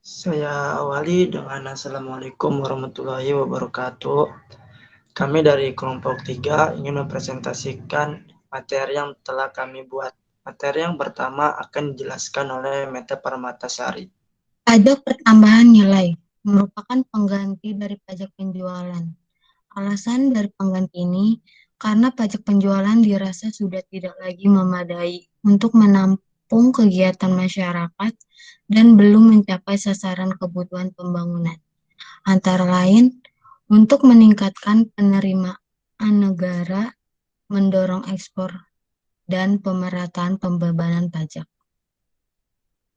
Saya awali dengan Assalamualaikum warahmatullahi wabarakatuh. Kami dari kelompok 3 ingin mempresentasikan materi yang telah kami buat. Materi yang pertama akan dijelaskan oleh Meta Permatasari. Pajak pertambahan nilai merupakan pengganti dari pajak penjualan. Alasan dari pengganti ini karena pajak penjualan dirasa sudah tidak lagi memadai untuk menampung kegiatan masyarakat dan belum mencapai sasaran kebutuhan pembangunan. Antara lain, untuk meningkatkan penerimaan negara, mendorong ekspor, dan pemerataan pembebanan pajak.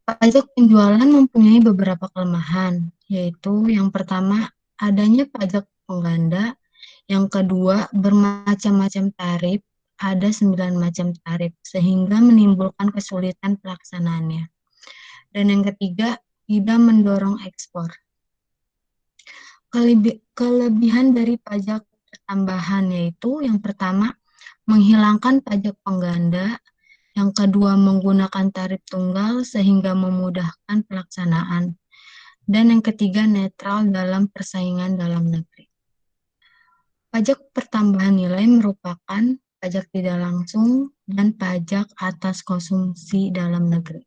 Pajak penjualan mempunyai beberapa kelemahan, yaitu yang pertama, adanya pajak pengganda, yang kedua, bermacam-macam tarif, ada 9 macam tarif, sehingga menimbulkan kesulitan pelaksanaannya. Dan yang ketiga, tidak mendorong ekspor. Kelebihan dari pajak tambahan yaitu yang pertama, menghilangkan pajak pengganda, yang kedua, menggunakan tarif tunggal sehingga memudahkan pelaksanaan. Dan yang ketiga, netral dalam persaingan dalam negeri. Pajak pertambahan nilai merupakan pajak tidak langsung dan pajak atas konsumsi dalam negeri.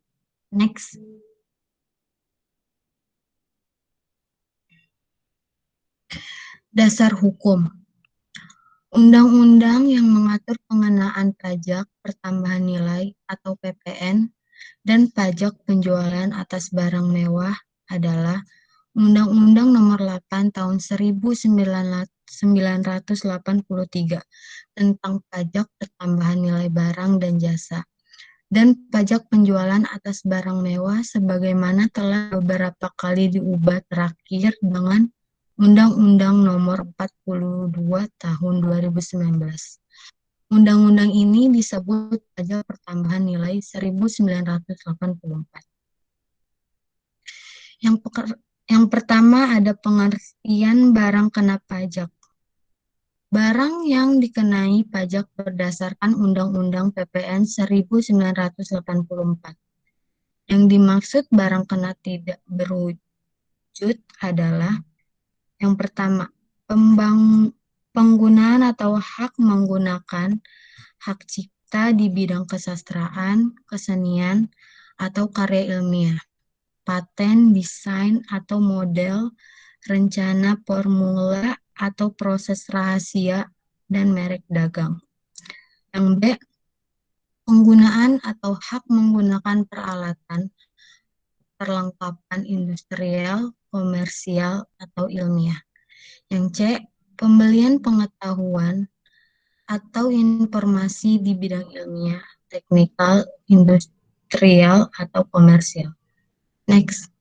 Next. Dasar hukum. Undang-undang yang mengatur pengenaan pajak pertambahan nilai atau PPN dan pajak penjualan atas barang mewah adalah Undang-Undang Nomor 8 Tahun 1983 tentang pajak pertambahan nilai barang dan jasa dan pajak penjualan atas barang mewah sebagaimana telah beberapa kali diubah terakhir dengan Undang-Undang Nomor 42 Tahun 2019. Undang-undang ini disebut pajak pertambahan nilai 1984. Yang pertama ada pengertian barang kena pajak. Barang yang dikenai pajak berdasarkan Undang-Undang PPN 1984. Yang dimaksud barang kena tidak berwujud adalah yang pertama, penggunaan atau hak menggunakan hak cipta di bidang kesastraan, kesenian, atau karya ilmiah, paten, desain, atau model, rencana formula, atau proses rahasia, dan merek dagang. Yang B, penggunaan atau hak menggunakan peralatan, perlengkapan industrial, komersial, atau ilmiah. Yang C, pembelian pengetahuan atau informasi di bidang ilmiah, teknikal, industrial, atau komersial. Next.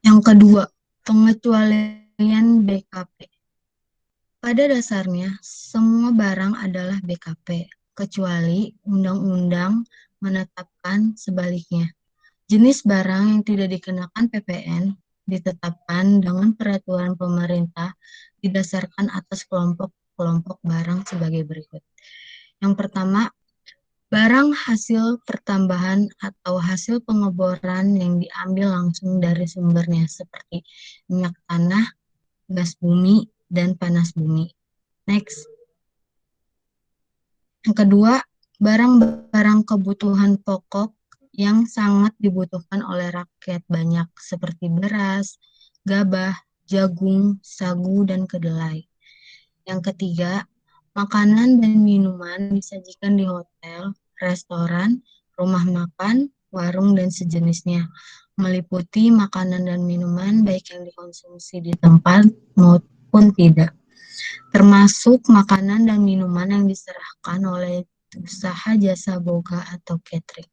Yang kedua, pengecualian BKP. Pada dasarnya, semua barang adalah BKP, kecuali undang-undang menetapkan sebaliknya. Jenis barang yang tidak dikenakan PPN ditetapkan dengan peraturan pemerintah didasarkan atas kelompok-kelompok barang sebagai berikut. Yang pertama, barang hasil pertambahan atau hasil pengeboran yang diambil langsung dari sumbernya seperti minyak tanah, gas bumi, dan panas bumi. Next. Yang kedua, barang-barang kebutuhan pokok yang sangat dibutuhkan oleh rakyat banyak seperti beras, gabah, jagung, sagu, dan kedelai. Yang ketiga, makanan dan minuman disajikan di hotel, restoran, rumah makan, warung, dan sejenisnya, meliputi makanan dan minuman baik yang dikonsumsi di tempat maupun tidak, termasuk makanan dan minuman yang diserahkan oleh usaha jasa boga atau catering.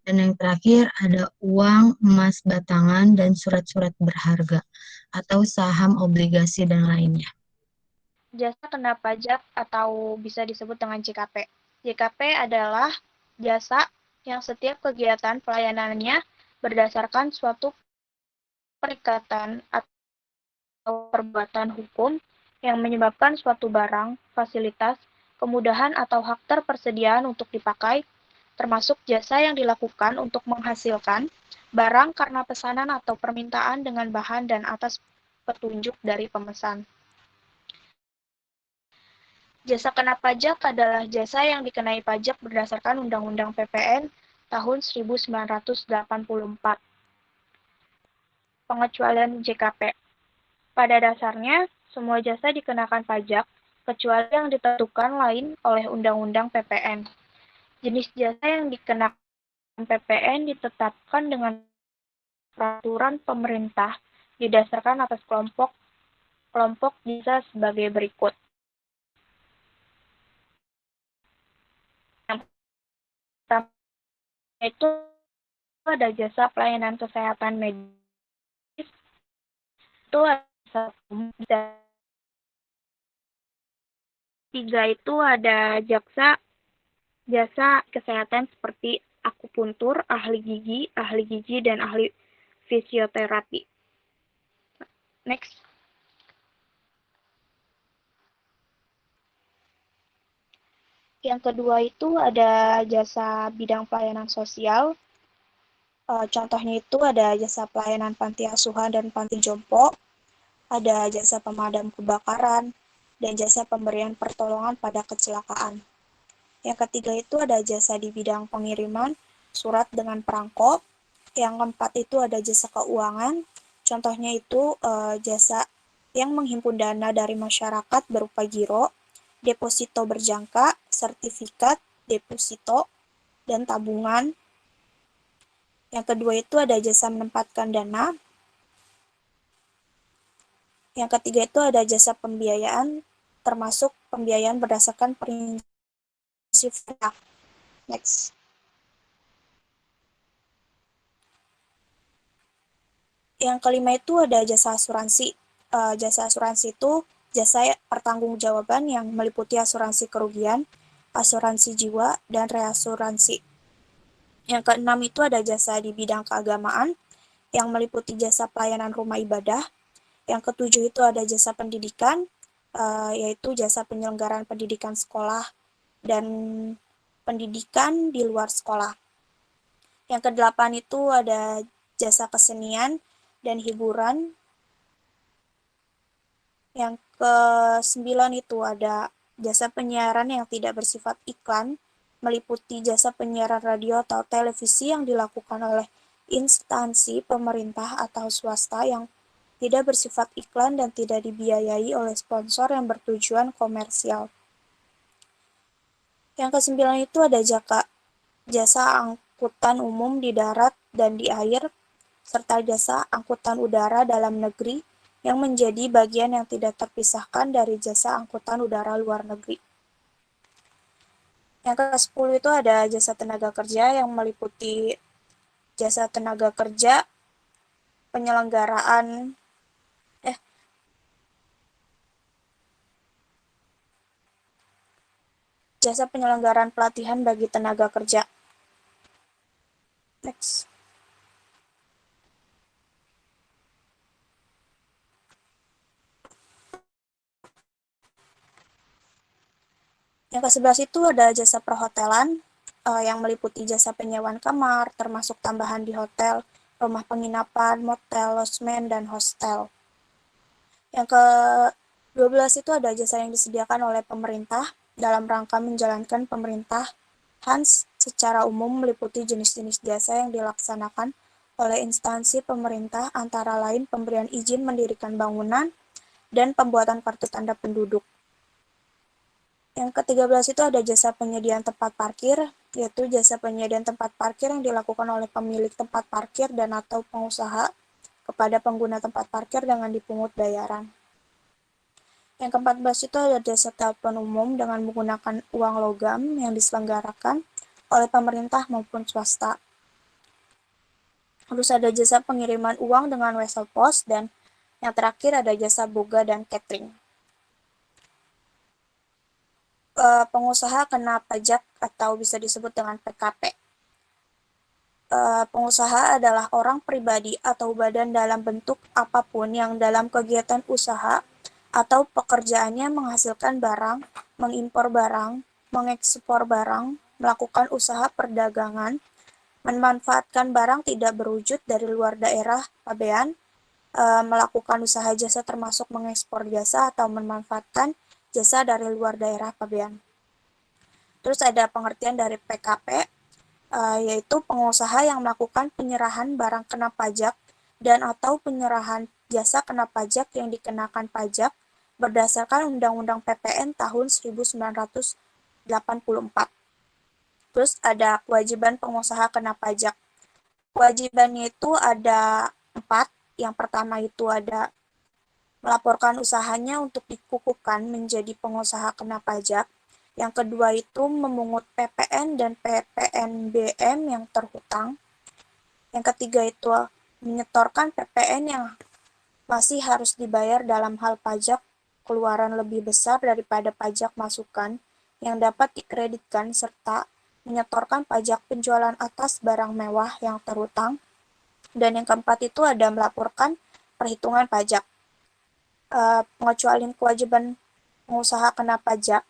Dan yang terakhir ada uang, emas batangan, dan surat-surat berharga atau saham, obligasi, dan lainnya. Jasa kena pajak atau bisa disebut dengan JKP. JKP adalah jasa yang setiap kegiatan pelayanannya berdasarkan suatu perikatan atau perbuatan hukum yang menyebabkan suatu barang, fasilitas, kemudahan atau hak terpersediaan untuk dipakai, termasuk jasa yang dilakukan untuk menghasilkan, barang karena pesanan atau permintaan dengan bahan dan atas petunjuk dari pemesan. Jasa kena pajak adalah jasa yang dikenai pajak berdasarkan Undang-Undang PPN tahun 1984. Pengecualian JKP. Pada dasarnya, semua jasa dikenakan pajak, kecuali yang ditentukan lain oleh Undang-Undang PPN. Jenis jasa yang dikenakan PPN ditetapkan dengan peraturan pemerintah didasarkan atas kelompok jasa sebagai berikut. Yang pertama itu ada jasa pelayanan kesehatan medis, itu ada jasa umum. Tiga itu ada jasa kesehatan seperti akupuntur, ahli gigi, dan ahli fisioterapi. Next. Yang kedua itu ada jasa bidang pelayanan sosial. Contohnya itu ada jasa pelayanan panti asuhan dan panti jompo, ada jasa pemadam kebakaran, dan jasa pemberian pertolongan pada kecelakaan. Yang ketiga itu ada jasa di bidang pengiriman surat dengan perangko. Yang keempat itu ada jasa keuangan. Contohnya itu jasa yang menghimpun dana dari masyarakat berupa giro, deposito berjangka, sertifikat, deposito, dan tabungan. Yang kedua itu ada jasa menempatkan dana. Yang ketiga itu ada jasa pembiayaan, termasuk pembiayaan berdasarkan prinsip. Next. Yang kelima itu ada jasa asuransi. Jasa asuransi itu jasa pertanggungjawaban yang meliputi asuransi kerugian, asuransi jiwa, dan reasuransi. Yang keenam itu ada jasa di bidang keagamaan yang meliputi jasa pelayanan rumah ibadah. Yang ketujuh itu ada jasa pendidikan, yaitu jasa penyelenggaraan pendidikan sekolah dan pendidikan di luar sekolah. Yang kedelapan itu ada jasa kesenian dan hiburan. Yang kesembilan itu ada jasa penyiaran yang tidak bersifat iklan, meliputi jasa penyiaran radio atau televisi yang dilakukan oleh instansi pemerintah atau swasta yang tidak bersifat iklan dan tidak dibiayai oleh sponsor yang bertujuan komersial. Yang kesembilan itu ada jasa angkutan umum di darat dan di air, serta jasa angkutan udara dalam negeri yang menjadi bagian yang tidak terpisahkan dari jasa angkutan udara luar negeri. Yang ke-10 itu ada jasa tenaga kerja yang meliputi jasa tenaga kerja, penyelenggaraan jasa penyelenggaraan pelatihan bagi tenaga kerja. Next. Yang ke-11 itu ada jasa perhotelan yang meliputi jasa penyewaan kamar, termasuk tambahan di hotel, rumah penginapan, motel, lodgement, dan hostel. Yang ke-12 itu ada jasa yang disediakan oleh pemerintah dalam rangka menjalankan pemerintahan secara umum, meliputi jenis-jenis jasa yang dilaksanakan oleh instansi pemerintah, antara lain pemberian izin mendirikan bangunan dan pembuatan kartu tanda penduduk. Yang ke-13 itu ada jasa penyediaan tempat parkir, yaitu jasa penyediaan tempat parkir yang dilakukan oleh pemilik tempat parkir dan atau pengusaha kepada pengguna tempat parkir dengan dipungut bayaran. Yang ke-14 itu ada jasa telepon umum dengan menggunakan uang logam yang diselenggarakan oleh pemerintah maupun swasta. Terus ada jasa pengiriman uang dengan wesel pos, dan yang terakhir ada jasa boga dan catering. Pengusaha kena pajak atau bisa disebut dengan PKP. Pengusaha adalah orang pribadi atau badan dalam bentuk apapun yang dalam kegiatan usaha atau pekerjaannya menghasilkan barang, mengimpor barang, mengekspor barang, melakukan usaha perdagangan, memanfaatkan barang tidak berwujud dari luar daerah pabean, melakukan usaha jasa termasuk mengekspor jasa atau memanfaatkan jasa dari luar daerah pabean. Terus ada pengertian dari PKP, yaitu pengusaha yang melakukan penyerahan barang kena pajak dan atau penyerahan jasa kena pajak yang dikenakan pajak berdasarkan Undang-Undang PPN tahun 1984. Terus ada kewajiban pengusaha kena pajak. Kewajibannya itu ada 4. Yang pertama itu ada melaporkan usahanya untuk dikukuhkan menjadi pengusaha kena pajak. Yang kedua itu memungut PPN dan PPNBM yang terhutang. Yang ketiga itu menyetorkan PPN yang masih harus dibayar dalam hal pajak keluaran lebih besar daripada pajak masukan yang dapat dikreditkan serta menyetorkan pajak penjualan atas barang mewah yang terhutang. Dan yang keempat itu ada melaporkan perhitungan pajak. Pengecualian kewajiban pengusaha kena pajak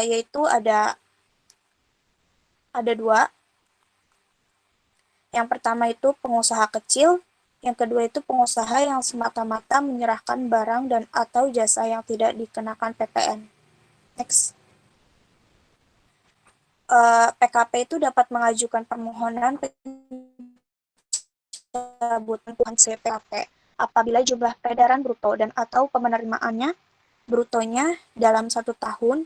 yaitu ada 2. Yang pertama itu pengusaha kecil, yang kedua itu pengusaha yang semata-mata menyerahkan barang dan atau jasa yang tidak dikenakan PPN. Next. PKP itu dapat mengajukan permohonan pencabutan CPKP apabila jumlah peredaran bruto dan atau penerimaannya brutonya dalam 1 tahun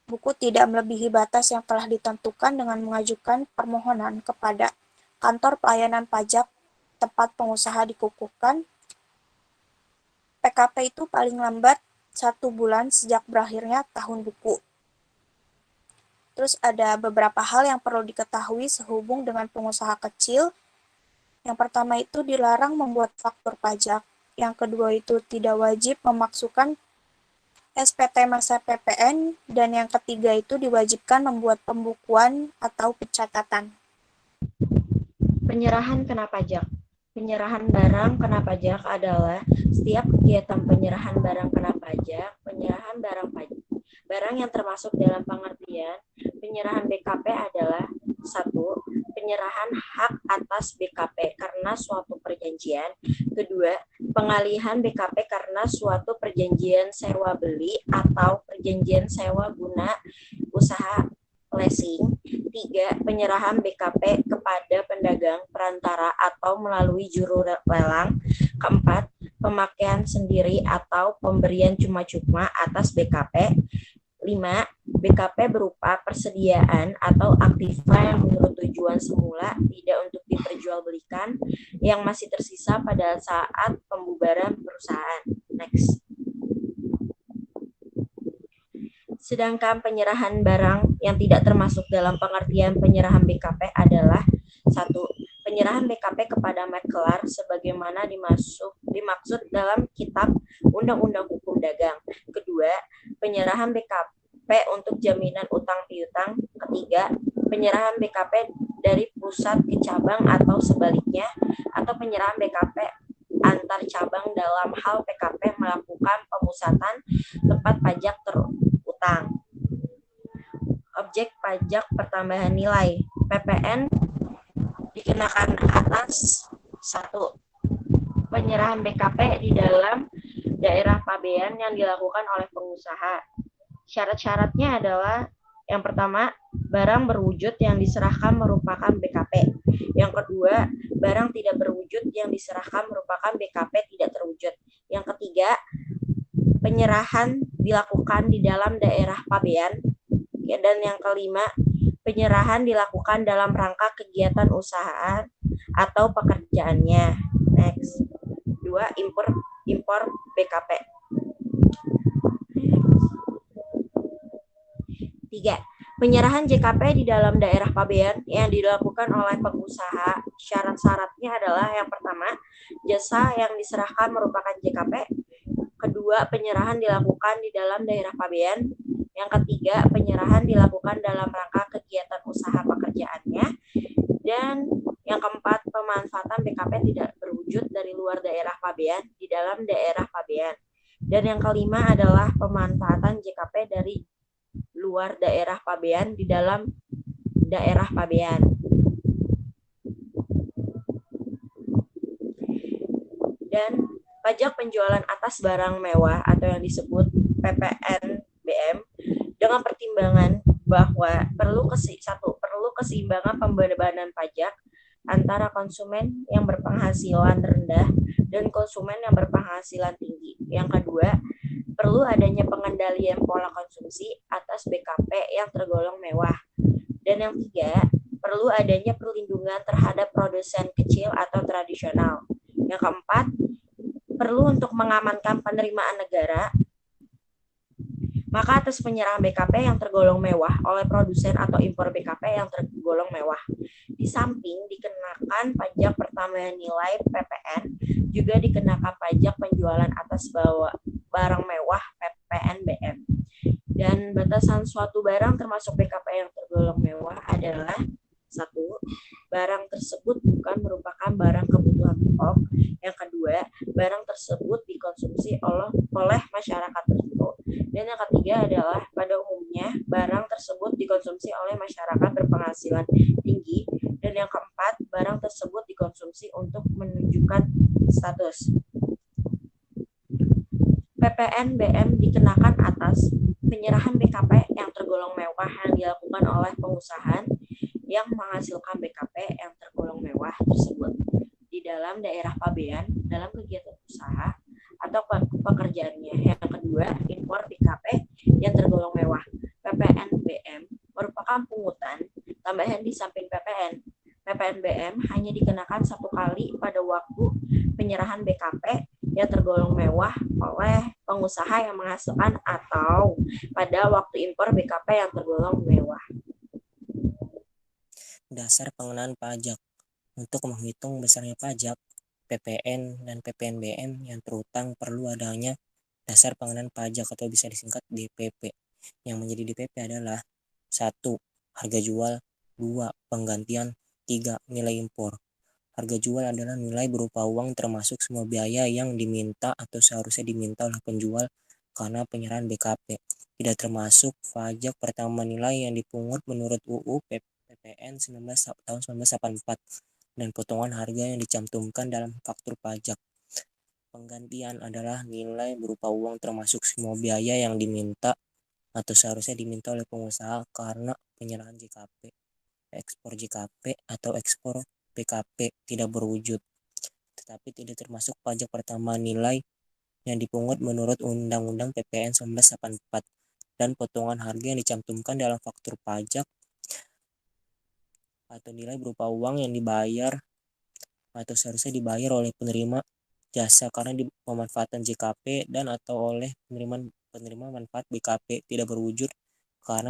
buku tidak melebihi batas yang telah ditentukan dengan mengajukan permohonan kepada kantor pelayanan pajak tempat pengusaha dikukuhkan. PKP itu paling lambat 1 bulan sejak berakhirnya tahun buku. Terus ada beberapa hal yang perlu diketahui sehubung dengan pengusaha kecil. Yang pertama itu dilarang membuat faktur pajak. Yang kedua itu tidak wajib memasukkan SPT masa PPN. Dan yang ketiga itu diwajibkan membuat pembukuan atau pencatatan. Penyerahan kena pajak. Penyerahan barang kena pajak adalah setiap kegiatan penyerahan barang kena pajak, penyerahan barang yang termasuk dalam pengertian penyerahan BKP adalah 1. Penyerahan hak atas BKP karena suatu perjanjian. Kedua, pengalihan BKP karena suatu perjanjian sewa beli atau perjanjian sewa guna usaha leasing. 3. Penyerahan BKP kepada pedagang, perantara, atau melalui juru lelang. 4. Pemakaian sendiri atau pemberian cuma-cuma atas BKP. 5. BKP berupa persediaan atau aktiva yang menurut tujuan semula tidak untuk diperjualbelikan yang masih tersisa pada saat pembubaran perusahaan. Next. Sedangkan penyerahan barang yang tidak termasuk dalam pengertian penyerahan BKP adalah 1. Penyerahan BKP kepada makelar sebagaimana dimaksud dalam Kitab Undang-Undang Hukum Dagang. Kedua, penyerahan BKP untuk jaminan utang piutang. Ketiga, penyerahan BKP dari pusat ke cabang atau sebaliknya, atau penyerahan BKP antar cabang dalam hal PKP melakukan pemusatan tempat pajak terutang. Objek pajak pertambahan nilai PPN dikenakan atas 1. Penyerahan BKP di dalam daerah pabean yang dilakukan oleh pengusaha. Syarat-syaratnya adalah yang pertama, barang berwujud yang diserahkan merupakan BKP. Yang kedua, barang tidak berwujud yang diserahkan merupakan BKP tidak terwujud. Yang ketiga, penyerahan dilakukan di dalam daerah pabean. Dan yang kelima, penyerahan dilakukan dalam rangka kegiatan usaha atau pekerjaannya. Next. 2. Impor BKP. 3. Penyerahan JKP di dalam daerah pabean yang dilakukan oleh pengusaha. Syarat-syaratnya adalah yang pertama, jasa yang diserahkan merupakan JKP. Kedua, penyerahan dilakukan di dalam daerah pabean. Yang ketiga, penyerahan dilakukan dalam rangka kegiatan usaha pekerjaannya. Dan yang keempat, pemanfaatan BKP tidak berwujud dari luar daerah pabean di dalam daerah pabean. Dan yang kelima adalah pemanfaatan JKP dari luar daerah pabean di dalam daerah pabean. Dan pajak penjualan atas barang mewah atau yang disebut PPNBM dengan pertimbangan bahwa perlu keseimbangan pembebanan pajak antara konsumen yang berpenghasilan rendah dan konsumen yang berpenghasilan tinggi. Yang kedua, perlu adanya pengendalian pola konsumsi atas BKP yang tergolong mewah. Dan yang ketiga, perlu adanya perlindungan terhadap produsen kecil atau tradisional. Yang keempat, perlu untuk mengamankan penerimaan negara, maka atas penyerahan BKP yang tergolong mewah oleh produsen atau impor BKP yang tergolong mewah. Di samping dikenakan pajak pertambahan nilai PPN, juga dikenakan pajak penjualan atas barang mewah PPNBM. Dan batasan suatu barang termasuk BKP yang tergolong mewah adalah: 1. Barang tersebut bukan merupakan barang kebutuhan pokok. Yang kedua, barang tersebut dikonsumsi oleh masyarakat tertentu. Dan yang ketiga adalah pada umumnya barang tersebut dikonsumsi oleh masyarakat berpenghasilan tinggi. Dan yang keempat, barang tersebut dikonsumsi untuk menunjukkan status. PPNBM dikenakan atas penyerahan BKP yang tergolong mewah yang dilakukan oleh pengusaha yang menghasilkan BKP yang tergolong mewah tersebut di dalam daerah pabean dalam kegiatan usaha atau pekerjaannya. Yang kedua, impor BKP yang tergolong mewah. PPNBM merupakan pungutan tambahan di samping PPN. PPNBM hanya dikenakan satu kali pada waktu penyerahan BKP yang tergolong mewah oleh pengusaha yang menghasilkan atau pada waktu impor BKP yang tergolong mewah. Dasar pengenaan pajak. Untuk menghitung besarnya pajak, PPN dan PPNBM yang terutang perlu adanya dasar pengenaan pajak atau bisa disingkat DPP. Yang menjadi DPP adalah 1. Harga jual, 2. Penggantian, 3. Nilai impor. Harga jual adalah nilai berupa uang termasuk semua biaya yang diminta atau seharusnya diminta oleh penjual karena penyerahan BKP. Tidak termasuk pajak pertama nilai yang dipungut menurut UU PPN tahun 1984 dan potongan harga yang dicantumkan dalam faktur pajak. Penggantian adalah nilai berupa uang termasuk semua biaya yang diminta atau seharusnya diminta oleh pengusaha karena penyerahan JKP, ekspor JKP atau ekspor PKP tidak berwujud, tetapi tidak termasuk pajak pertama nilai yang dipungut menurut Undang-Undang PPN 1984 dan potongan harga yang dicantumkan dalam faktur pajak atau nilai berupa uang yang dibayar atau seharusnya dibayar oleh penerima jasa karena di pemanfaatan JKP dan atau oleh penerima manfaat BKP tidak berwujud karena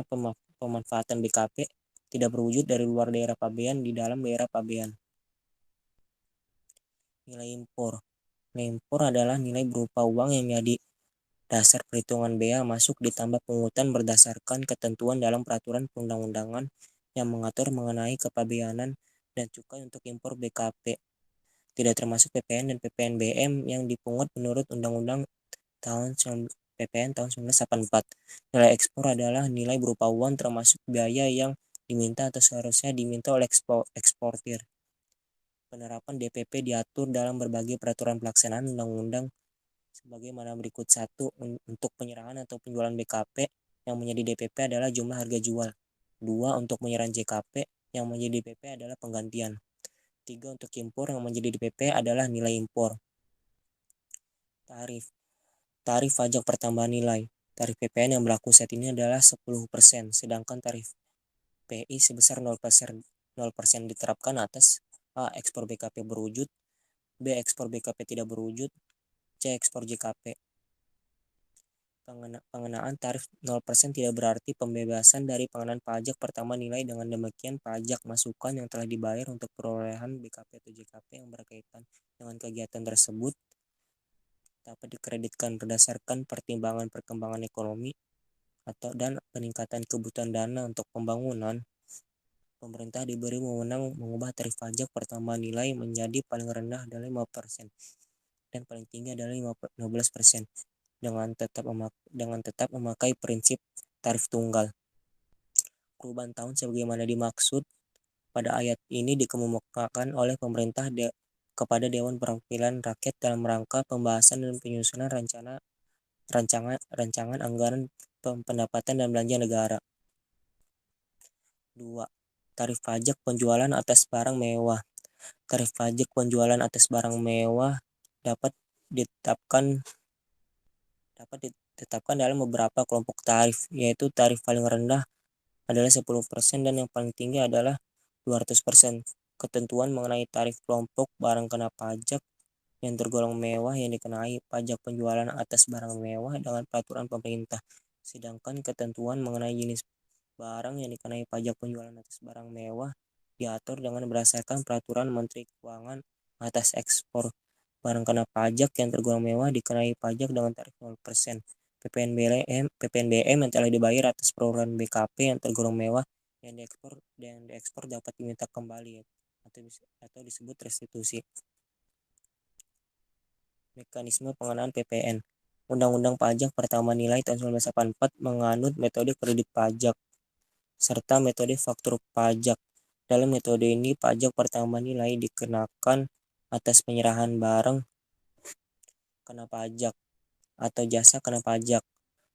pemanfaatan BKP tidak berwujud dari luar daerah pabean di dalam daerah pabean. Nilai impor. Nilai impor adalah nilai berupa uang yang menjadi dasar perhitungan bea masuk ditambah pungutan berdasarkan ketentuan dalam peraturan perundang-undangan yang mengatur mengenai kepabeanan dan cukai untuk impor BKP. Tidak termasuk PPN dan PPNBM yang dipungut menurut Undang-Undang PPN tahun 1984. Nilai ekspor adalah nilai berupa uang termasuk biaya yang diminta atau seharusnya diminta oleh eksportir. Penerapan DPP diatur dalam berbagai peraturan pelaksanaan undang-undang sebagaimana berikut. 1. Untuk penyerahan atau penjualan BKP yang menjadi DPP adalah jumlah harga jual. 2. Untuk penyerahan JKP yang menjadi DPP adalah penggantian. 3. Untuk impor yang menjadi DPP adalah nilai impor. Tarif pajak pertambahan nilai. Tarif PPN yang berlaku saat ini adalah 10%, sedangkan tarif PI sebesar 0% diterapkan atas A. Ekspor BKP berwujud, B. Ekspor BKP tidak berwujud, C. Ekspor JKP. Pengenaan tarif 0% tidak berarti pembebasan dari pengenaan pajak pertama nilai. Dengan demikian, pajak masukan yang telah dibayar untuk perolehan BKP atau JKP yang berkaitan dengan kegiatan tersebut dapat dikreditkan berdasarkan pertimbangan perkembangan ekonomi dan peningkatan kebutuhan dana untuk pembangunan. Pemerintah diberi wewenang mengubah tarif pajak pertama nilai menjadi paling rendah adalah 5% dan paling tinggi adalah 15%. Dengan tetap memakai prinsip tarif tunggal. perubahan tahun sebagaimana dimaksud pada ayat ini dikemukakan oleh pemerintah kepada Dewan Perwakilan Rakyat dalam rangka pembahasan dan penyusunan rancangan anggaran pendapatan dan belanja negara. 2. Tarif pajak penjualan atas barang mewah. Tarif pajak penjualan atas barang mewah dapat ditetapkan dalam beberapa kelompok tarif, yaitu tarif paling rendah adalah 10% dan yang paling tinggi adalah 200%. Ketentuan mengenai tarif kelompok barang kena pajak yang tergolong mewah yang dikenai pajak penjualan atas barang mewah dengan peraturan pemerintah. Sedangkan ketentuan mengenai jenis barang yang dikenai pajak penjualan atas barang mewah diatur dengan berdasarkan peraturan Menteri Keuangan atas ekspor. Barang kena pajak yang tergolong mewah dikenai pajak dengan tarif 0%. PPNBM yang telah dibayar atas perorangan BKP yang tergolong mewah yang diekspor dapat diminta kembali atau disebut restitusi. Mekanisme pengenaan PPN. Undang-Undang Pajak Pertama Nilai tahun 1984 menganut metode kredit pajak serta metode faktur pajak. Dalam metode ini, pajak pertama nilai dikenakan atas penyerahan barang kena pajak atau jasa kena pajak.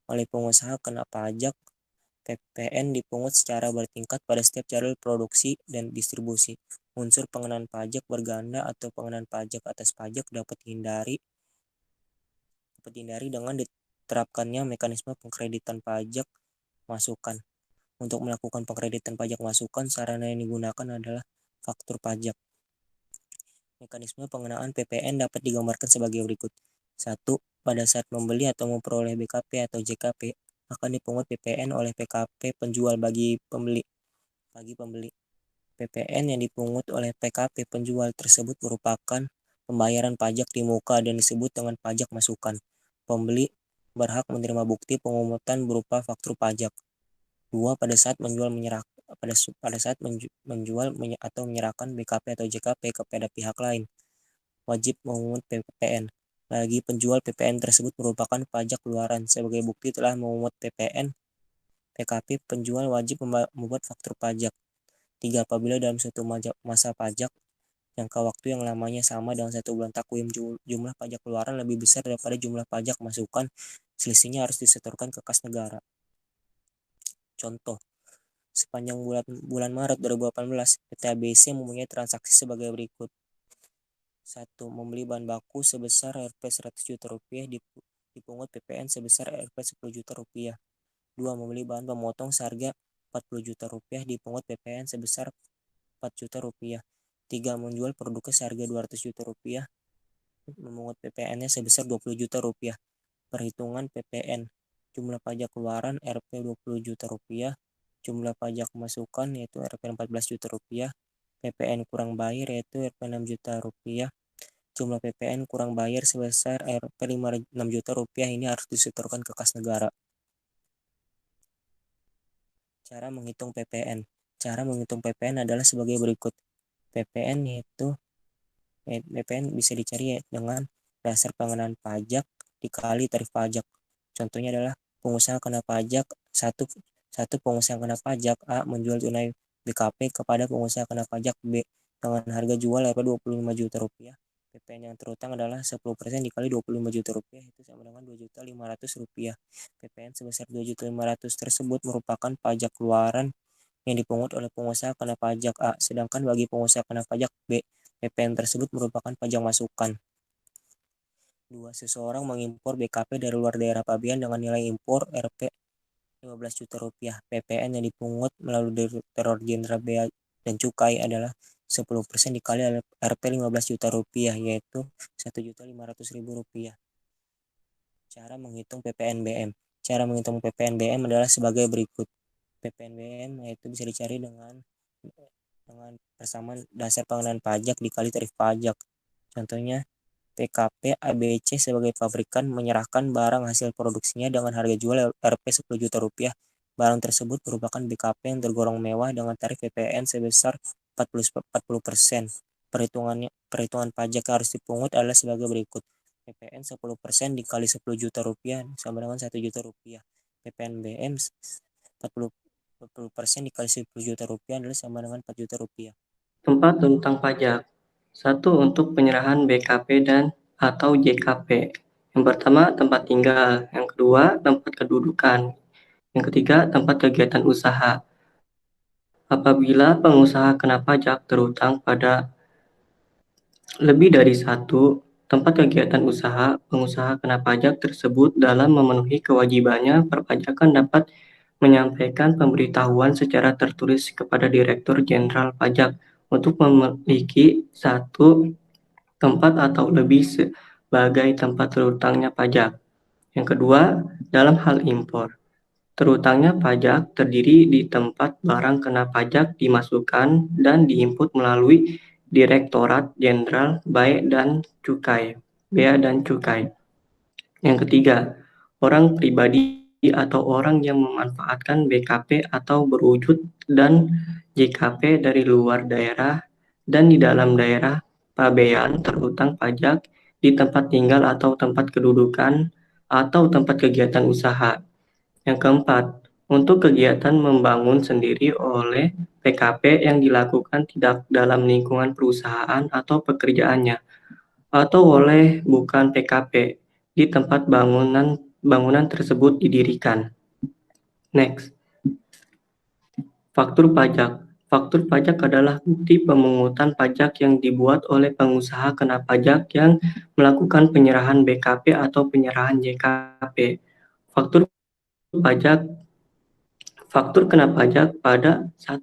Oleh pengusaha kena pajak, PPN dipungut secara bertingkat pada setiap jalur produksi dan distribusi. Unsur pengenaan pajak berganda atau pengenaan pajak atas pajak dapat dihindari dengan diterapkannya mekanisme pengkreditan pajak masukan. Untuk melakukan pengkreditan pajak masukan, sarana yang digunakan adalah faktur pajak. Mekanisme pengenaan PPN dapat digambarkan sebagai berikut. 1. Pada saat membeli atau memperoleh BKP atau JKP, akan dipungut PPN oleh PKP penjual bagi pembeli. PPN yang dipungut oleh PKP penjual tersebut merupakan pembayaran pajak di muka dan disebut dengan pajak masukan. Pembeli berhak menerima bukti pengumutan berupa faktur pajak. 2. Pada saat menjual atau menyerahkan BKP atau JKP kepada pihak lain, wajib memungut PPN. Bagi penjual, PPN tersebut merupakan pajak keluaran. Sebagai bukti telah memungut PPN, PKP penjual wajib membuat faktur pajak. 3. Apabila dalam suatu masa pajak jangka waktu yang lamanya sama dengan 1 bulan takwim, jumlah pajak keluaran lebih besar daripada jumlah pajak masukan, selisihnya harus disetorkan ke kas negara. Contoh, sepanjang bulan Maret 2018, PT ABC mempunyai transaksi sebagai berikut. 1. Membeli bahan baku sebesar Rp 100 juta, dipungut PPN sebesar Rp 10 juta. 2. Membeli bahan pemotong seharga Rp 40 juta, dipungut PPN sebesar Rp 4 juta. 3. Menjual produknya seharga Rp 200 juta, memungut PPN-nya sebesar Rp 20 juta. Perhitungan PPN. Jumlah pajak keluaran Rp 20 juta, jumlah pajak masukan yaitu Rp 14 juta, PPN kurang bayar yaitu Rp 6 juta, jumlah PPN kurang bayar sebesar Rp 6 juta ini harus disetorkan ke kas negara. Cara menghitung PPN. Cara menghitung PPN adalah sebagai berikut. PPN bisa dicari dengan dasar pengenaan pajak dikali tarif pajak. Contohnya adalah pengusaha kena pajak satu pengusaha kena pajak A menjual tunai BKP kepada pengusaha kena pajak B dengan harga jual Rp 25 juta. PPN yang terutang adalah 10% dikali Rp 25 juta itu sama dengan Rp2.500. PPN sebesar Rp2.500 tersebut merupakan pajak keluaran yang dipungut oleh pengusaha kena pajak A, sedangkan bagi pengusaha kena pajak B, PPN tersebut merupakan pajak masukan. 2. Seseorang mengimpor BKP dari luar daerah pabean dengan nilai impor Rp 15 juta. PPN yang dipungut melalui Direktorat Jenderal Bea dan Cukai adalah 10% dikali Rp 15 juta, yaitu Rp1.500.000. Cara menghitung PPNBM. Cara menghitung PPNBM adalah sebagai berikut. PPNBM yaitu bisa dicari dengan persamaan dasar pengenaan pajak dikali tarif pajak. Contohnya, PKP ABC sebagai pabrikan menyerahkan barang hasil produksinya dengan harga jual Rp 10 juta. Barang tersebut merupakan BKP yang tergolong mewah dengan tarif PPN sebesar 40%. Perhitungan pajak yang harus dipungut adalah sebagai berikut. PPN 10% dikali Rp 10 juta sama dengan Rp 1 juta. PPNBM 40 20% dikali 10 juta rupiah adalah sama dengan 4 juta rupiah. 4 tentang pajak. 1 untuk penyerahan BKP dan atau JKP. Yang pertama tempat tinggal, yang kedua tempat kedudukan, yang ketiga tempat kegiatan usaha. Apabila pengusaha kena pajak terutang pada lebih dari satu tempat kegiatan usaha, pengusaha kena pajak tersebut dalam memenuhi kewajibannya, perpajakan dapat menyampaikan pemberitahuan secara tertulis kepada Direktur Jenderal Pajak untuk memiliki satu tempat atau lebih sebagai tempat terutangnya pajak. Yang kedua, dalam hal impor. Terutangnya pajak terdiri di tempat barang kena pajak dimasukkan dan diinput melalui Direktorat Jenderal Bea dan Cukai. Yang ketiga, orang pribadi atau orang yang memanfaatkan BKP atau berwujud dan JKP dari luar daerah dan di dalam daerah pabean terhutang pajak di tempat tinggal atau tempat kedudukan atau tempat kegiatan usaha. Yang keempat, untuk kegiatan membangun sendiri oleh PKP yang dilakukan tidak dalam lingkungan perusahaan atau pekerjaannya, atau oleh bukan PKP di tempat bangunan tersebut didirikan. Next. Faktur pajak. Faktur pajak adalah bukti pemungutan pajak yang dibuat oleh pengusaha kena pajak yang melakukan penyerahan BKP atau penyerahan JKP. Faktur kena pajak pada 1.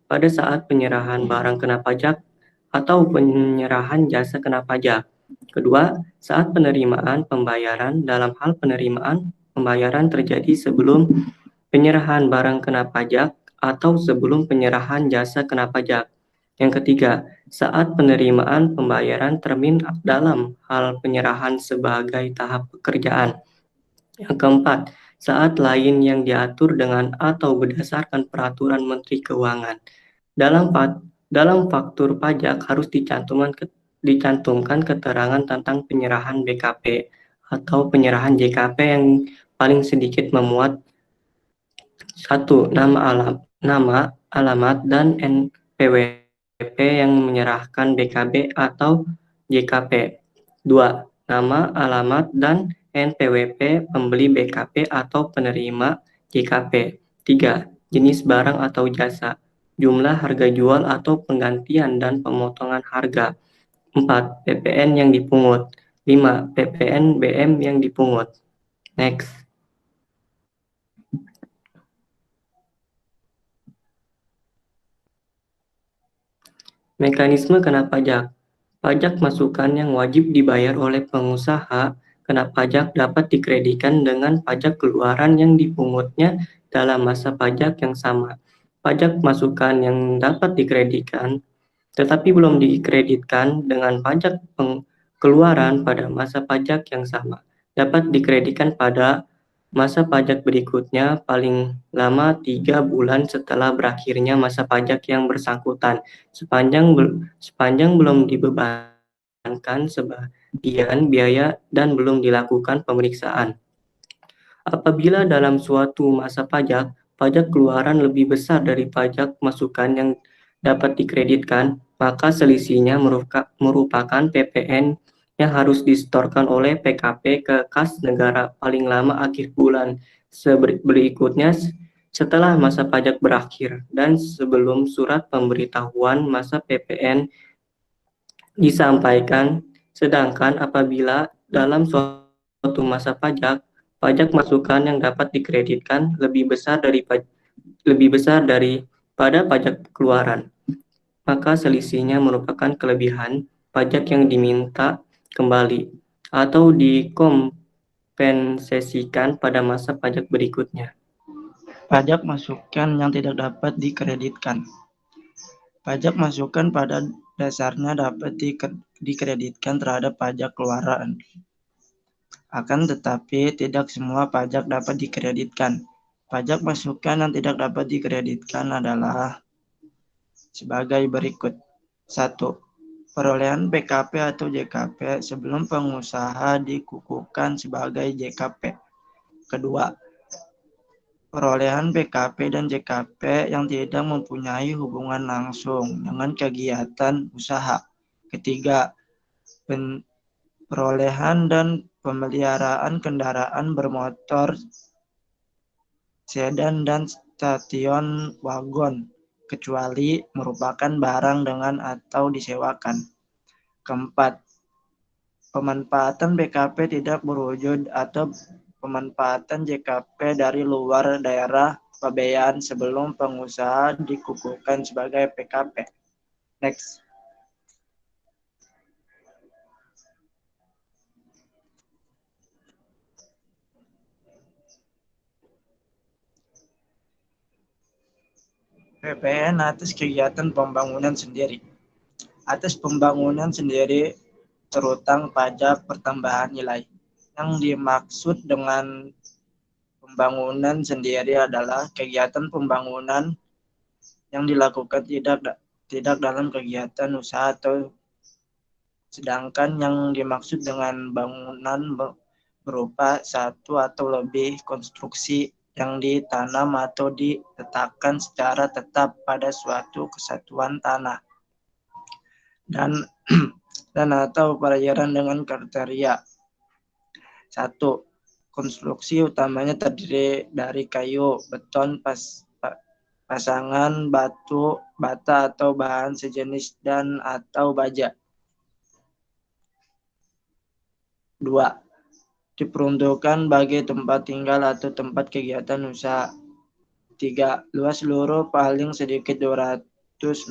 Pada saat penyerahan barang kena pajak atau penyerahan jasa kena pajak. Kedua, saat penerimaan pembayaran. Dalam hal penerimaan pembayaran terjadi sebelum penyerahan barang kena pajak atau sebelum penyerahan jasa kena pajak. Yang ketiga, saat penerimaan pembayaran termin dalam hal penyerahan sebagai tahap pekerjaan. Yang keempat, saat lain yang diatur dengan atau berdasarkan peraturan Menteri Keuangan. Dalam faktur pajak harus dicantumkan keterangan tentang penyerahan BKP atau penyerahan JKP yang paling sedikit memuat 1. Nama, alamat, dan NPWP yang menyerahkan BKP atau JKP. 2. Nama, alamat, dan NPWP pembeli BKP atau penerima JKP. 3. Jenis barang atau jasa, jumlah harga jual atau penggantian dan pemotongan harga. 4. PPN yang dipungut. 5. PPN BM yang dipungut. Next. Mekanisme kena pajak. Pajak masukan yang wajib dibayar oleh pengusaha kena pajak dapat dikreditkan dengan pajak keluaran yang dipungutnya dalam masa pajak yang sama. Pajak masukan yang dapat dikreditkan tetapi belum dikreditkan dengan pajak keluaran pada masa pajak yang sama dapat dikreditkan pada masa pajak berikutnya paling lama 3 bulan setelah berakhirnya masa pajak yang bersangkutan sepanjang belum dibebankan sebagian biaya dan belum dilakukan pemeriksaan. Apabila dalam suatu masa pajak keluaran lebih besar dari pajak masukan yang dapat dikreditkan, maka selisihnya merupakan PPN yang harus disetorkan oleh PKP ke kas negara paling lama akhir bulan berikutnya setelah masa pajak berakhir dan sebelum surat pemberitahuan masa PPN disampaikan. Sedangkan apabila dalam suatu masa pajak masukan yang dapat dikreditkan lebih besar daripada pajak keluaran, maka selisihnya merupakan kelebihan pajak yang diminta kembali atau dikompensasikan pada masa pajak berikutnya. Pajak masukan yang tidak dapat dikreditkan. Pajak masukan pada dasarnya dapat dikreditkan terhadap pajak keluaran. Akan tetapi tidak semua pajak dapat dikreditkan. Pajak masukan yang tidak dapat dikreditkan adalah sebagai berikut. 1. Perolehan BKP atau JKP sebelum pengusaha dikukuhkan sebagai JKP. Kedua, perolehan BKP dan JKP yang tidak mempunyai hubungan langsung dengan kegiatan usaha. Ketiga, perolehan dan pemeliharaan kendaraan bermotor, sedan, dan station wagon, kecuali merupakan barang dengan atau disewakan. Keempat, pemanfaatan BKP tidak berwujud atau pemanfaatan JKP dari luar daerah pabean sebelum pengusaha dikukuhkan sebagai PKP. Next. PPN atas kegiatan pembangunan sendiri. Atas pembangunan sendiri terutang pajak pertambahan nilai. Yang dimaksud dengan pembangunan sendiri adalah kegiatan pembangunan yang dilakukan tidak dalam kegiatan usaha atau sedangkan yang dimaksud dengan bangunan berupa satu atau lebih konstruksi yang ditanam atau diletakkan secara tetap pada suatu kesatuan tanah dan atau perairan dengan kriteria. 1. Konstruksi utamanya terdiri dari kayu, beton, pasangan, batu, bata atau bahan sejenis dan atau baja. 2. Diperuntukkan bagi tempat tinggal atau tempat kegiatan usaha. 3. Luas seluruh paling sedikit 200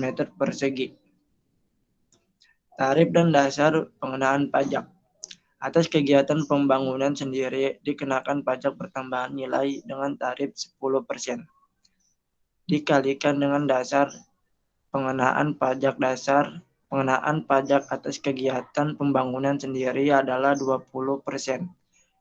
meter persegi. Tarif dan dasar pengenaan pajak. Atas kegiatan pembangunan sendiri dikenakan pajak pertambahan nilai dengan tarif 10%. Dikalikan dengan dasar pengenaan pajak dasar. Pengenaan pajak atas kegiatan pembangunan sendiri adalah 20%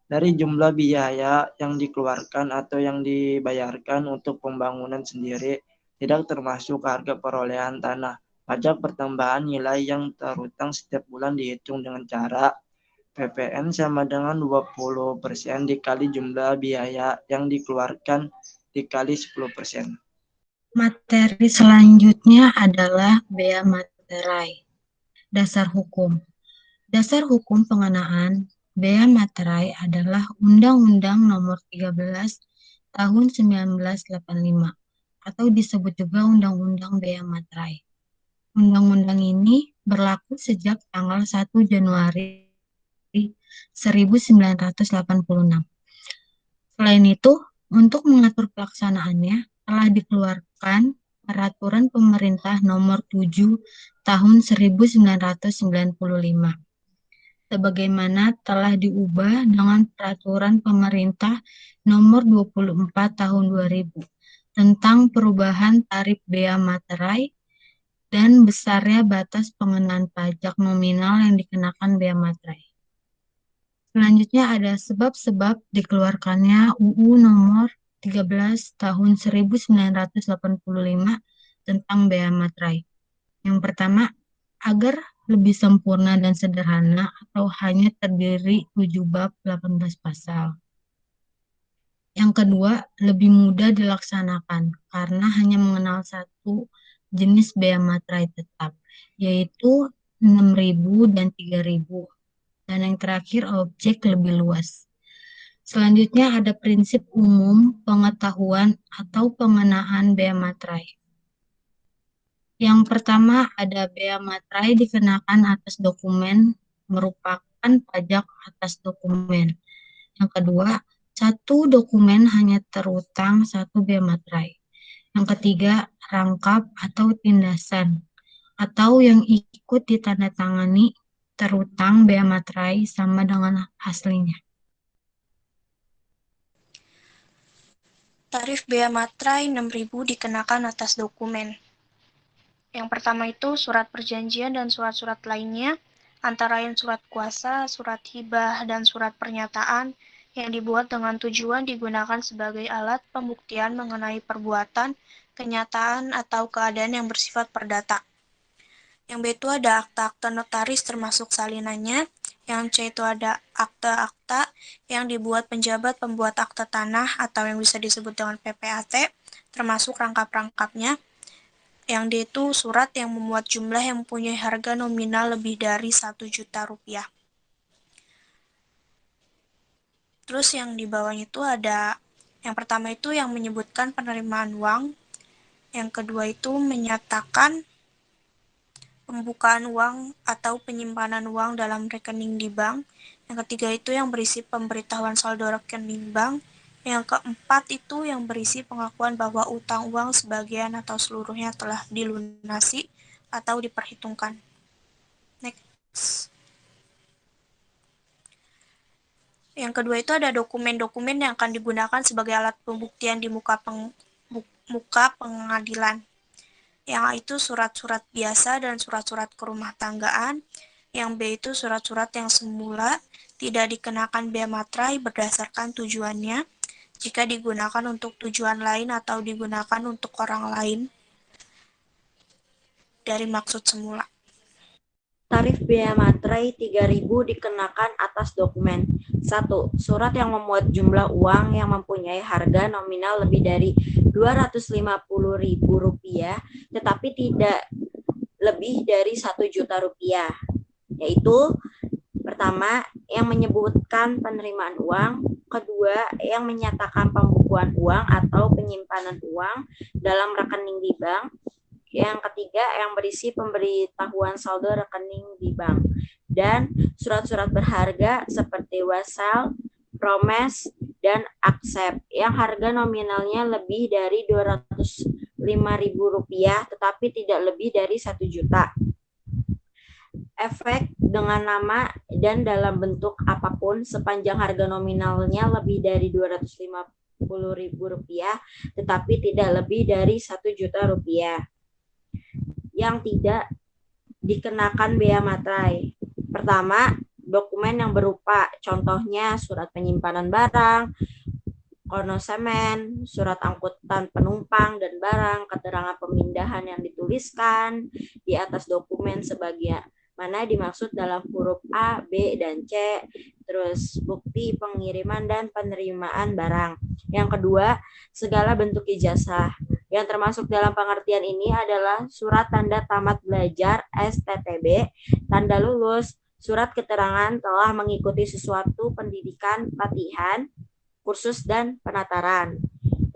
dari jumlah biaya yang dikeluarkan atau yang dibayarkan untuk pembangunan sendiri, tidak termasuk harga perolehan tanah. Pajak pertambahan nilai yang terutang setiap bulan dihitung dengan cara PPN sama dengan 20% dikali jumlah biaya yang dikeluarkan dikali 10%. Materi selanjutnya adalah bea materai. Dasar hukum. Dasar hukum pengenaan bea materai adalah Undang-Undang Nomor 13 Tahun 1985 atau disebut juga Undang-Undang Bea Materai. Undang-undang ini berlaku sejak tanggal 1 Januari 1986. Selain itu, untuk mengatur pelaksanaannya telah dikeluarkan Peraturan Pemerintah Nomor 7 Tahun 1995. Sebagaimana telah diubah dengan Peraturan Pemerintah Nomor 24 Tahun 2000 tentang perubahan tarif bea materai dan besarnya batas pengenaan pajak nominal yang dikenakan bea materai. Selanjutnya ada sebab-sebab dikeluarkannya UU Nomor 13 Tahun 1985 tentang bea materai. Yang pertama, agar lebih sempurna dan sederhana atau hanya terdiri 7 bab 18 pasal. Yang kedua, lebih mudah dilaksanakan karena hanya mengenal satu jenis bea materai tetap, yaitu 6.000 dan 3.000. Dan yang terakhir, objek lebih luas. Selanjutnya ada prinsip umum pengetahuan atau pengenaan bea materai. Yang pertama ada bea materai dikenakan atas dokumen merupakan pajak atas dokumen. Yang kedua, satu dokumen hanya terutang satu bea materai. Yang ketiga, rangkap atau tindasan atau yang ikut ditandatangani terutang bea materai sama dengan aslinya. Tarif bea materai 6.000 dikenakan atas dokumen. Yang pertama itu surat perjanjian dan surat-surat lainnya, antara lain surat kuasa, surat hibah, dan surat pernyataan yang dibuat dengan tujuan digunakan sebagai alat pembuktian mengenai perbuatan, kenyataan, atau keadaan yang bersifat perdata. Yang B itu ada akta-akta notaris termasuk salinannya. Yang C itu ada akta-akta yang dibuat penjabat pembuat akta tanah atau yang bisa disebut dengan PPAT, termasuk rangkap-rangkapnya. Yang D itu surat yang memuat jumlah yang mempunyai harga nominal lebih dari 1 juta rupiah. Terus yang di bawahnya itu ada, yang pertama itu yang menyebutkan penerimaan uang, yang kedua itu menyatakan pembukaan uang atau penyimpanan uang dalam rekening di bank. Yang ketiga itu yang berisi pemberitahuan saldo rekening bank. Yang keempat itu yang berisi pengakuan bahwa utang uang sebagian atau seluruhnya telah dilunasi atau diperhitungkan. Next. Yang kedua itu ada dokumen-dokumen yang akan digunakan sebagai alat pembuktian di muka pengadilan. Yang A itu surat-surat biasa dan surat-surat kerumah tanggaan. Yang B itu surat-surat yang semula tidak dikenakan bea materai berdasarkan tujuannya jika digunakan untuk tujuan lain atau digunakan untuk orang lain dari maksud semula. Tarif bea materai 3.000 dikenakan atas dokumen. 1. Surat yang memuat jumlah uang yang mempunyai harga nominal lebih dari Rp250.000 tetapi tidak lebih dari 1 juta rupiah. Yaitu pertama, yang menyebutkan penerimaan uang, kedua, yang menyatakan pembukuan uang atau penyimpanan uang dalam rekening di bank, yang ketiga yang berisi pemberitahuan saldo rekening di bank, dan surat-surat berharga seperti wasal, promes, dan aksep yang harga nominalnya lebih dari Rp205.000 tetapi tidak lebih dari 1 juta. Efek dengan nama dan dalam bentuk apapun sepanjang harga nominalnya lebih dari Rp250.000 tetapi tidak lebih dari 1 juta rupiah. Yang tidak dikenakan bea materai. Pertama, dokumen yang berupa contohnya surat penyimpanan barang, konosemen, surat angkutan penumpang dan barang, keterangan pemindahan yang dituliskan di atas dokumen sebagian mana dimaksud dalam huruf A, B, dan C, terus bukti pengiriman dan penerimaan barang. Yang kedua, segala bentuk ijazah. Yang termasuk dalam pengertian ini adalah surat tanda tamat belajar STTB, tanda lulus, surat keterangan telah mengikuti sesuatu pendidikan pelatihan, kursus, dan penataran.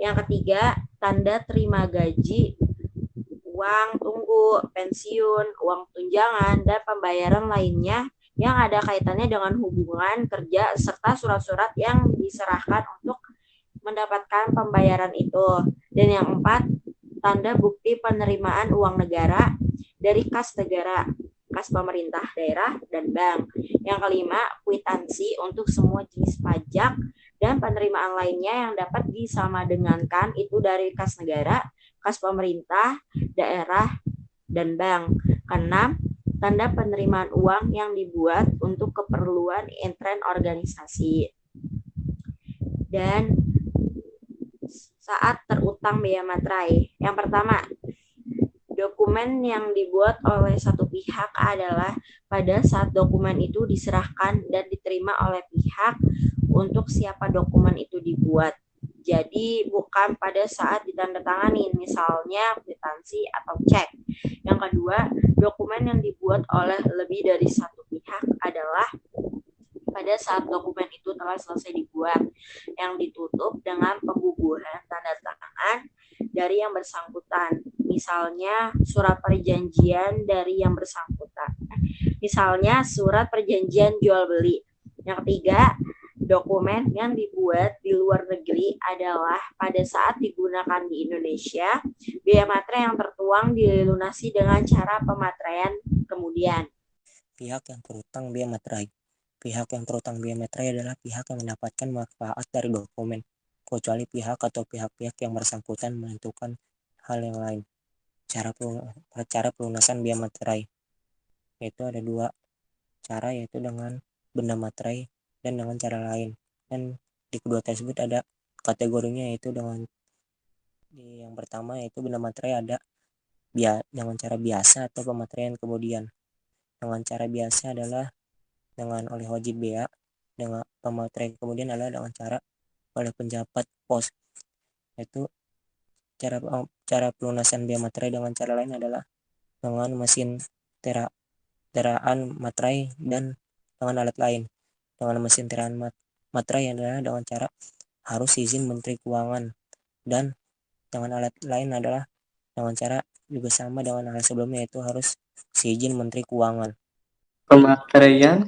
Yang ketiga, tanda terima gaji, uang tunggu, pensiun, uang tunjangan, dan pembayaran lainnya yang ada kaitannya dengan hubungan kerja serta surat-surat yang diserahkan untuk mendapatkan pembayaran itu. Dan yang empat, tanda bukti penerimaan uang negara dari kas negara, kas pemerintah daerah, dan bank. Yang kelima, kwitansi untuk semua jenis pajak dan penerimaan lainnya yang dapat disamadengankan itu dari kas negara, kas pemerintah, daerah, dan bank. Keenam, tanda penerimaan uang yang dibuat untuk keperluan intern organisasi. Dan saat terutang bea materai. Yang pertama, dokumen yang dibuat oleh satu pihak adalah pada saat dokumen itu diserahkan dan diterima oleh pihak untuk siapa dokumen itu dibuat. Jadi bukan pada saat ditandatangani, misalnya kwitansi atau cek. Yang kedua, dokumen yang dibuat oleh lebih dari satu pihak adalah pada saat dokumen itu telah selesai dibuat, yang ditutup dengan pembubuhan tanda tangan dari yang bersangkutan. Misalnya surat perjanjian dari yang bersangkutan. Misalnya surat perjanjian jual beli. Yang ketiga, dokumen yang dibuat di luar negeri adalah pada saat digunakan di Indonesia, biaya materai yang tertuang dilunasi dengan cara pemateraian kemudian. Pihak yang terutang bea materai. Pihak yang terutang bea materai adalah pihak yang mendapatkan manfaat dari dokumen, kecuali pihak atau pihak-pihak yang bersangkutan menentukan hal yang lain. Cara pelunasan bea materai, yaitu ada dua cara, yaitu dengan benda materai dan dengan cara lain. Dan di kedua tersebut ada kategorinya, yaitu dengan yang pertama yaitu benda materai ada dengan cara biasa atau pemateraian kemudian. Dengan cara biasa adalah dengan oleh wajib bea dengan pematerai, kemudian adalah dengan cara oleh penjabat pos. Yaitu cara pelunasan bea materai dengan cara lain adalah dengan mesin teraan materai dan dengan alat lain. Dengan mesin teraan materai adalah dengan cara harus izin Menteri Keuangan, dan dengan alat lain adalah dengan cara juga sama dengan hal sebelumnya, yaitu harus seizin Menteri Keuangan. Pematerian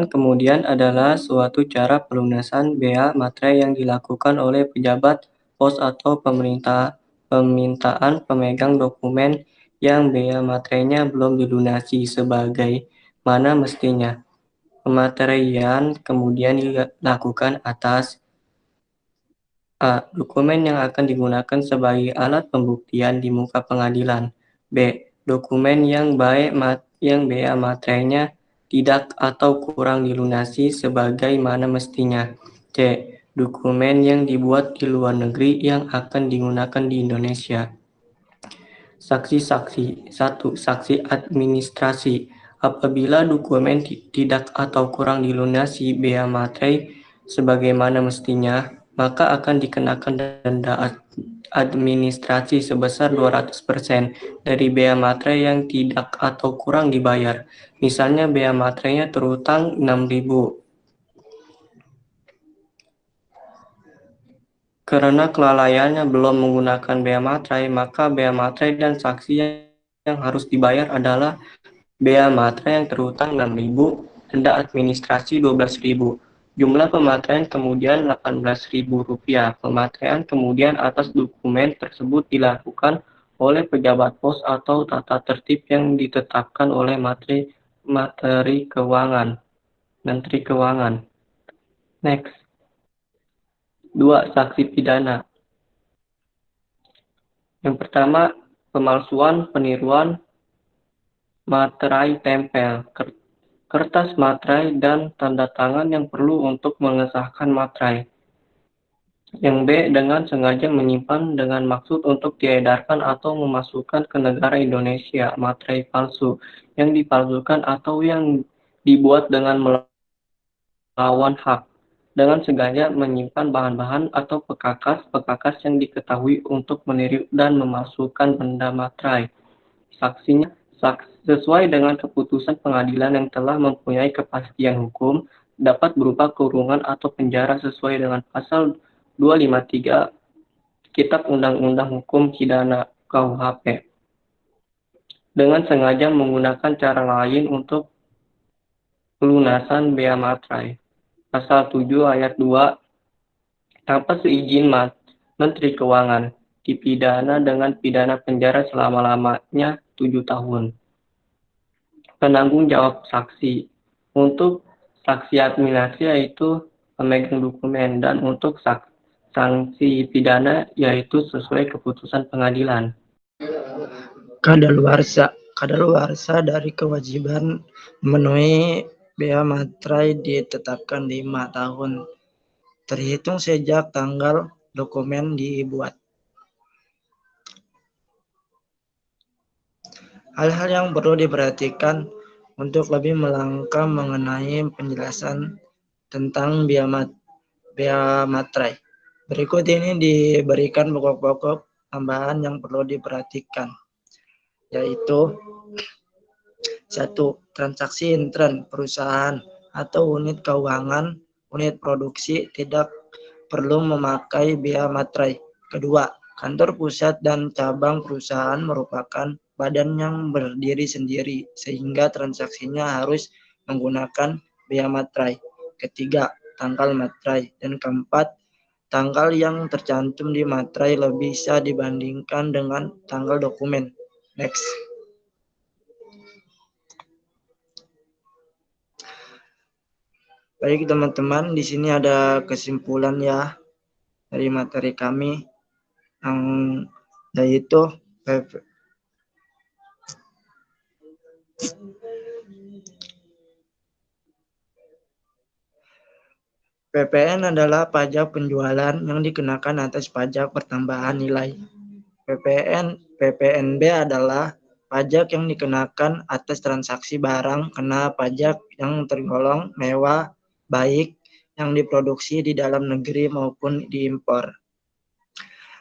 kemudian adalah suatu cara pelunasan bea materai yang dilakukan oleh pejabat pos atau permintaan pemegang dokumen yang bea materainya belum dilunasi sebagaimana mestinya. Pematerian kemudian dilakukan atas A. Dokumen yang akan digunakan sebagai alat pembuktian di muka pengadilan. B. Dokumen yang bea materainya tidak atau kurang dilunasi sebagaimana mestinya. C. Dokumen yang dibuat di luar negeri yang akan digunakan di Indonesia. Saksi-saksi. 1. Saksi administrasi. Apabila dokumen tidak atau kurang dilunasi bea materai sebagaimana mestinya, maka akan dikenakan denda administrasi sebesar 200% dari bea materai yang tidak atau kurang dibayar. Misalnya bea materainya terutang 6.000. Karena kelalaiannya belum menggunakan bea materai, maka bea materai dan saksi yang harus dibayar adalah bea materai yang terutang 6.000, denda administrasi 12.000. Jumlah pemateraian kemudian Rp18.000. Pemateraian kemudian atas dokumen tersebut dilakukan oleh pejabat pos atau tata tertib yang ditetapkan oleh Menteri Keuangan. Next. 2. Saksi pidana. Yang pertama, pemalsuan, peniruan materai tempel, kertas materai, dan tanda tangan yang perlu untuk mengesahkan materai. Yang B. Dengan sengaja menyimpan dengan maksud untuk diedarkan atau memasukkan ke negara Indonesia materai palsu yang dipalsukan atau yang dibuat dengan melawan hak. Dengan sengaja menyimpan bahan-bahan atau pekakas yang diketahui untuk meniru dan memasukkan benda materai. Saksinya sesuai dengan keputusan pengadilan yang telah mempunyai kepastian hukum, dapat berupa kurungan atau penjara sesuai dengan pasal 253 Kitab Undang-Undang Hukum Pidana KUHP. Dengan sengaja menggunakan cara lain untuk pelunasan bea materai. Pasal 7 ayat 2 tanpa seizin Menteri Keuangan dipidana dengan pidana penjara selama-lamanya 7 tahun. Penanggung jawab saksi. Untuk saksi administrasi yaitu pemegang dokumen, dan untuk sanksi pidana yaitu sesuai keputusan pengadilan. Kadaluarsa dari kewajiban memenuhi bea materai ditetapkan 5 tahun terhitung sejak tanggal dokumen dibuat. Hal-hal yang perlu diperhatikan untuk lebih melengkap mengenai penjelasan tentang bea materai. Berikut ini diberikan pokok-pokok tambahan yang perlu diperhatikan, yaitu 1. Transaksi intern perusahaan atau unit keuangan, unit produksi tidak perlu memakai bea materai. Kedua, kantor pusat dan cabang perusahaan merupakan badan yang berdiri sendiri sehingga transaksinya harus menggunakan bea materai. Ketiga, tanggal materai. Dan keempat, tanggal yang tercantum di materai lebih bisa dibandingkan dengan tanggal dokumen. Next. Baik teman-teman, di sini ada kesimpulan ya dari materi kami yang yaitu PPN adalah pajak penjualan yang dikenakan atas pajak pertambahan nilai. PPNB adalah Pajak yang dikenakan atas transaksi barang kena pajak yang tergolong mewah, baik yang diproduksi di dalam negeri maupun diimpor.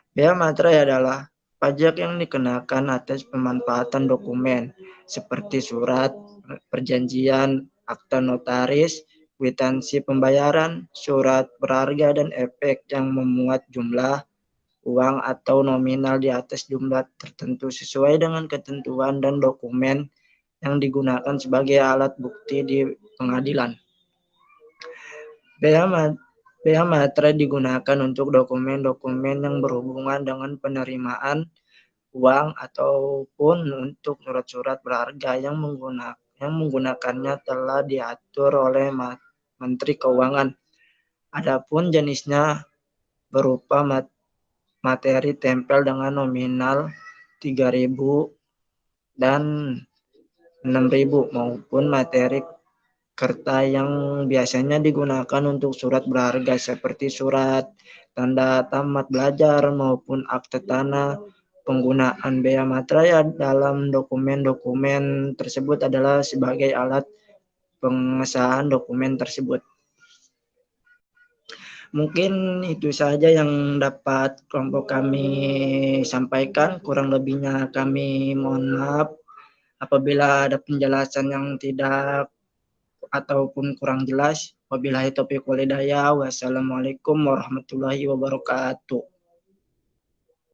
Bea materai adalah pajak yang dikenakan atas pemanfaatan dokumen seperti surat, perjanjian, akta notaris, kwitansi pembayaran, surat berharga, dan efek yang memuat jumlah uang atau nominal di atas jumlah tertentu sesuai dengan ketentuan dan dokumen yang digunakan sebagai alat bukti di pengadilan. Bea materai digunakan untuk dokumen-dokumen yang berhubungan dengan penerimaan uang ataupun untuk surat-surat berharga yang menggunakannya telah diatur oleh Menteri Keuangan. Adapun jenisnya berupa materi tempel dengan nominal 3.000 dan 6.000 maupun materi kertas yang biasanya digunakan untuk surat berharga seperti surat tanda tamat belajar maupun akte tanah. Penggunaan bea materai dalam dokumen-dokumen tersebut adalah sebagai alat pengesahan dokumen tersebut. Mungkin itu saja yang dapat kelompok kami sampaikan. Kurang lebihnya kami mohon maaf apabila ada penjelasan yang tidak ataupun kurang jelas. Wabillahi taufiq wal hidayah. Wassalamualaikum warahmatullahi wabarakatuh.